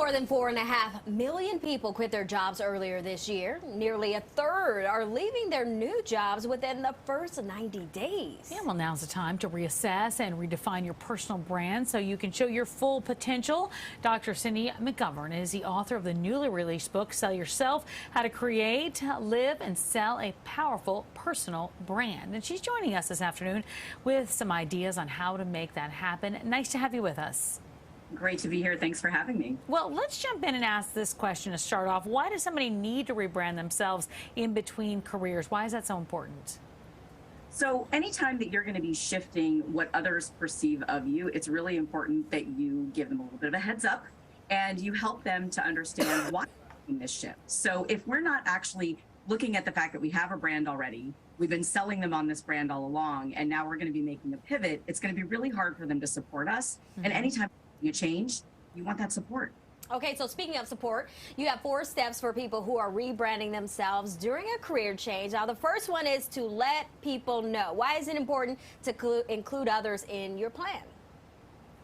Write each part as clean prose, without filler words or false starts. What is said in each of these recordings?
More than 4.5 million people quit their jobs earlier this year. Nearly a third are leaving their new jobs within the first 90 days. Yeah, well, now's the time to reassess and redefine your personal brand so you can show your full potential. Dr. Cindy McGovern is the author of the newly released book, Sell Yourself, How to Create, Live, and Sell a Powerful Personal Brand. And she's joining us this afternoon with some ideas on how to make that happen. Nice to have you with us. Great to be here. Thanks for having me. Well, let's jump in and ask this question to start off. Why does somebody need to rebrand themselves in between careers? Why is that so important? So anytime that you're going to be shifting what others perceive of you, it's really important that you give them a little bit of a heads up and you help them to understand why you're making this shift. So if we're not actually looking at the fact that we have a brand already, we've been selling them on this brand all along, and now we're going to be making a pivot, it's going to be really hard for them to support us. And anytime you change, you want that support. Okay, so speaking of support, you have 4 steps for people who are rebranding themselves during a career change. Now, the first one is to let people know. Why is it important to include others in your plan?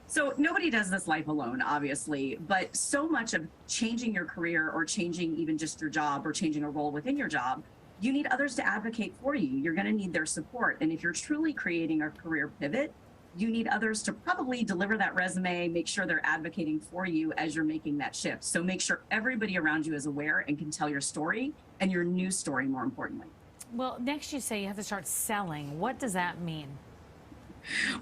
So nobody does this life alone, obviously, but so much of changing your career or changing even just your job or changing a role within your job, you need others to advocate for you. You're going to need their support. And if you're truly creating a career pivot, you need others to probably deliver that resume, make sure they're advocating for you as you're making that shift. So make sure everybody around you is aware and can tell your story, and your new story, more importantly. Well, next you say you have to start selling. What does that mean?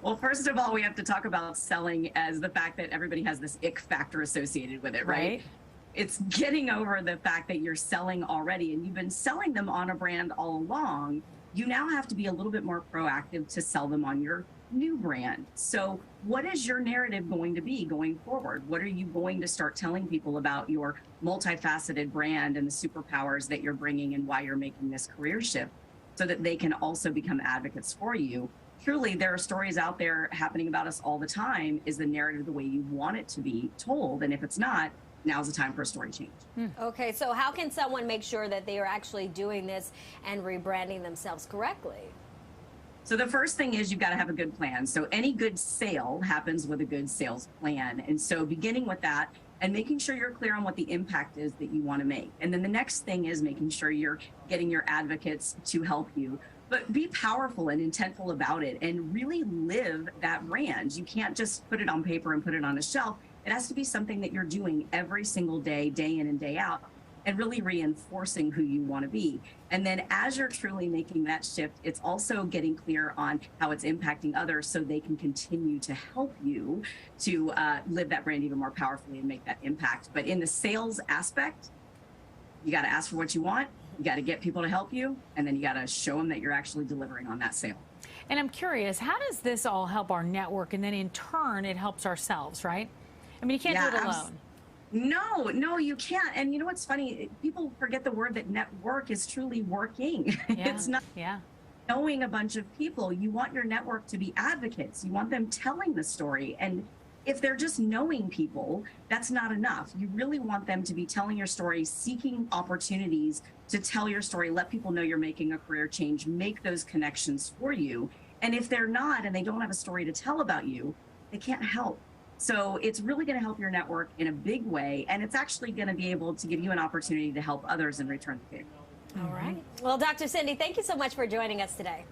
Well, first of all, we have to talk about selling as the fact that everybody has this ick factor associated with it, right? It's getting over the fact that you're selling already and you've been selling them on a brand all along. You now have to be a little bit more proactive to sell them on your new brand. So what is your narrative going to be going forward? What are you going to start telling people about your multifaceted brand and the superpowers that you're bringing and why you're making this career shift so that they can also become advocates for you? Truly, there are stories out there happening about us all the time. Is the narrative the way you want it to be told? And if it's not, now's the time for a story change. Okay, so how can someone make sure that they are actually doing this and rebranding themselves correctly? So the first thing is you've got to have a good plan. So any good sale happens with a good sales plan. And so beginning with that and making sure you're clear on what the impact is that you want to make. And then the next thing is making sure you're getting your advocates to help you. But be powerful and intentful about it and really live that brand. You can't just put it on paper and put it on a shelf. It has to be something that you're doing every single day, day in and day out, and really reinforcing who you want to be. And then as you're truly making that shift, it's also getting clear on how it's impacting others so they can continue to help you to live that brand even more powerfully and make that impact. But in the sales aspect, you got to ask for what you want, you got to get people to help you, and then you got to show them that you're actually delivering on that sale. And I'm curious, how does this all help our network? And then in turn, it helps ourselves, right? I mean, you can't do it alone. No, you can't. And you know what's funny? People forget the word that network is truly working. It's not knowing a bunch of people. You want your network to be advocates. You want them telling the story. And if they're just knowing people, that's not enough. You really want them to be telling your story, seeking opportunities to tell your story, let people know you're making a career change, make those connections for you. And if they're not, and they don't have a story to tell about you, they can't help. So it's really going to help your network in a big way, and it's actually going to be able to give you an opportunity to help others in return the favor. All right. Well, Dr. Cindy, thank you so much for joining us today.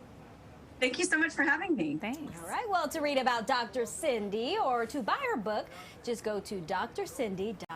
Thank you so much for having me. Thanks. All right. Well, to read about Dr. Cindy or to buy her book, just go to drcindy.com.